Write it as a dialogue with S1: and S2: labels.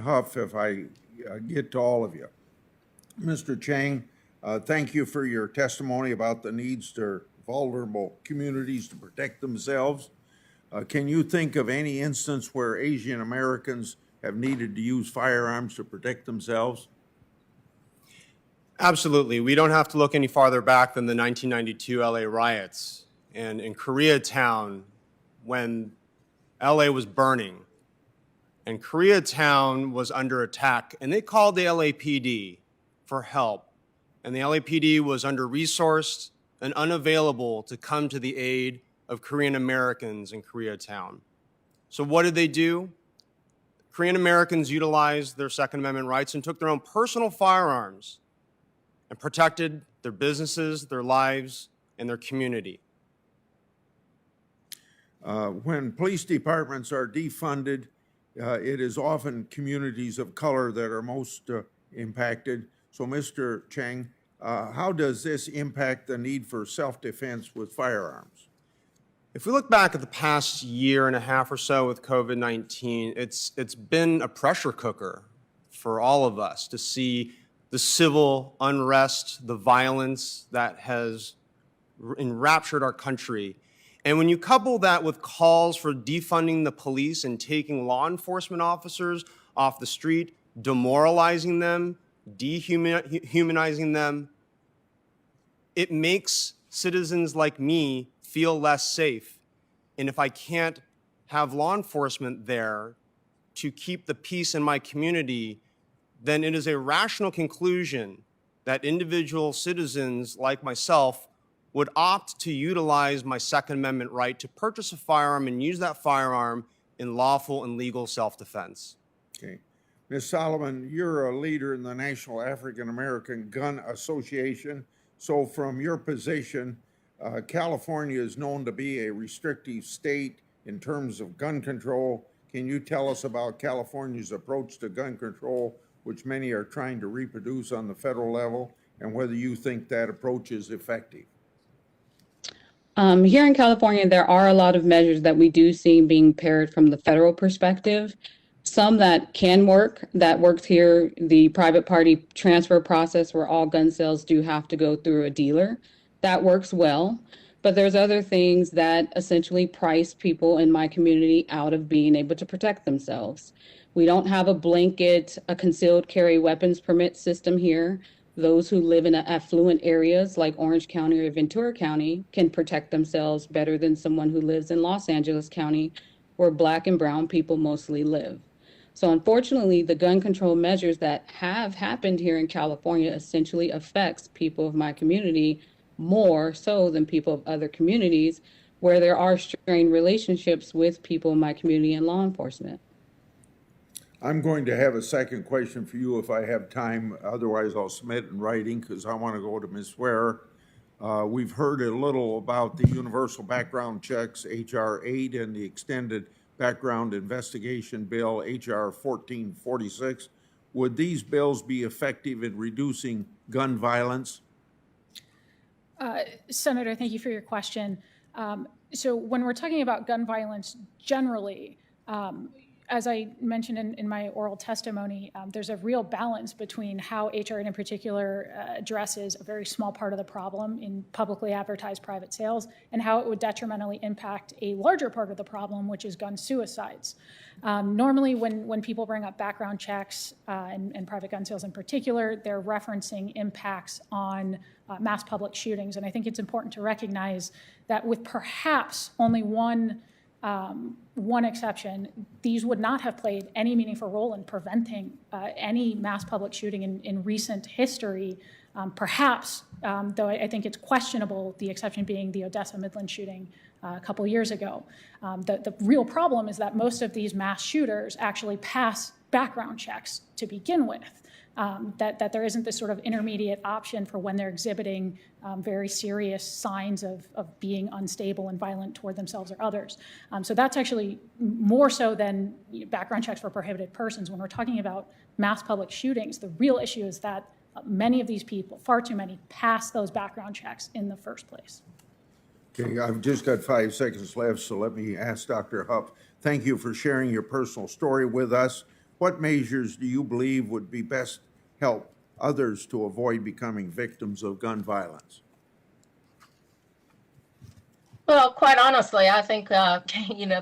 S1: Huff if I get to all of you. Mr. Chang, thank you for your testimony about the needs to vulnerable communities to protect themselves. Can you think of any instance where Asian Americans have needed to use firearms to protect themselves?
S2: Absolutely. We don't have to look any farther back than the 1992 LA riots. And in Koreatown, when LA was burning and Koreatown was under attack, and they called the LAPD for help. And the LAPD was under-resourced and unavailable to come to the aid of Korean Americans in Koreatown. So what did they do? Korean Americans utilized their Second Amendment rights and took their own personal firearms and protected their businesses, their lives, and their community.
S1: When police departments are defunded, it is often communities of color that are most impacted. So, Mr. Chang, how does this impact the need for self-defense with firearms?
S2: If we look back at the past year and a half or so with COVID-19, it's been a pressure cooker for all of us to see the civil unrest, the violence that has enraptured our country. And when you couple that with calls for defunding the police and taking law enforcement officers off the street, demoralizing them, dehumanizing them, it makes citizens like me feel less safe. And if I can't have law enforcement there to keep the peace in my community, then it is a rational conclusion that individual citizens like myself would opt to utilize my Second Amendment right to purchase a firearm and use that firearm in lawful and legal self-defense.
S1: Okay. Ms. Solomon, you're a leader in the National African American Gun Association. So from your position, California is known to be a restrictive state in terms of gun control. Can you tell us about California's approach to gun control, which many are trying to reproduce on the federal level, and whether you think that approach is effective?
S3: Here in California, there are a lot of measures that we do see being paired from the federal perspective. Some that can work, that works here, the private party transfer process where all gun sales do have to go through a dealer. That works well. But there's other things that essentially price people in my community out of being able to protect themselves. We don't have a blanket, a concealed carry weapons permit system here. Those who live in affluent areas like Orange County or Ventura County can protect themselves better than someone who lives in Los Angeles County, where Black and brown people mostly live. So unfortunately, the gun control measures that have happened here in California essentially affects people of my community more so than people of other communities where there are strained relationships with people in my community and law enforcement.
S1: I'm going to have a second question for you if I have time. Otherwise, I'll submit in writing because I want to go to Ms. Swearer. We've heard a little about the universal background checks, H.R. 8, and the extended background investigation bill, H.R. 1446. Would these bills be effective in reducing gun violence?
S4: Senator, thank you for your question. So when we're talking about gun violence generally, as I mentioned in my oral testimony, there's a real balance between how HR in particular addresses a very small part of the problem in publicly advertised private sales and how it would detrimentally impact a larger part of the problem, which is gun suicides. Normally, when people bring up background checks and private gun sales in particular, they're referencing impacts on mass public shootings. And I think it's important to recognize that with perhaps only one exception, these would not have played any meaningful role in preventing any mass public shooting in recent history. Perhaps, though I think it's questionable, the exception being the Odessa Midland shooting a couple years ago. The real problem is that most of these mass shooters actually pass background checks to begin with. That there isn't this sort of intermediate option for when they're exhibiting very serious signs of being unstable and violent toward themselves or others. So that's actually more so than background checks for prohibited persons. When we're talking about mass public shootings, the real issue is that many of these people, far too many, pass those background checks in the first place.
S1: Okay, I've just got 5 seconds left, so let me ask Dr. Huff. Thank you for sharing your personal story with us. what measures do you believe would be best help others to avoid becoming victims of gun violence?
S5: Well, quite honestly, I think, you know,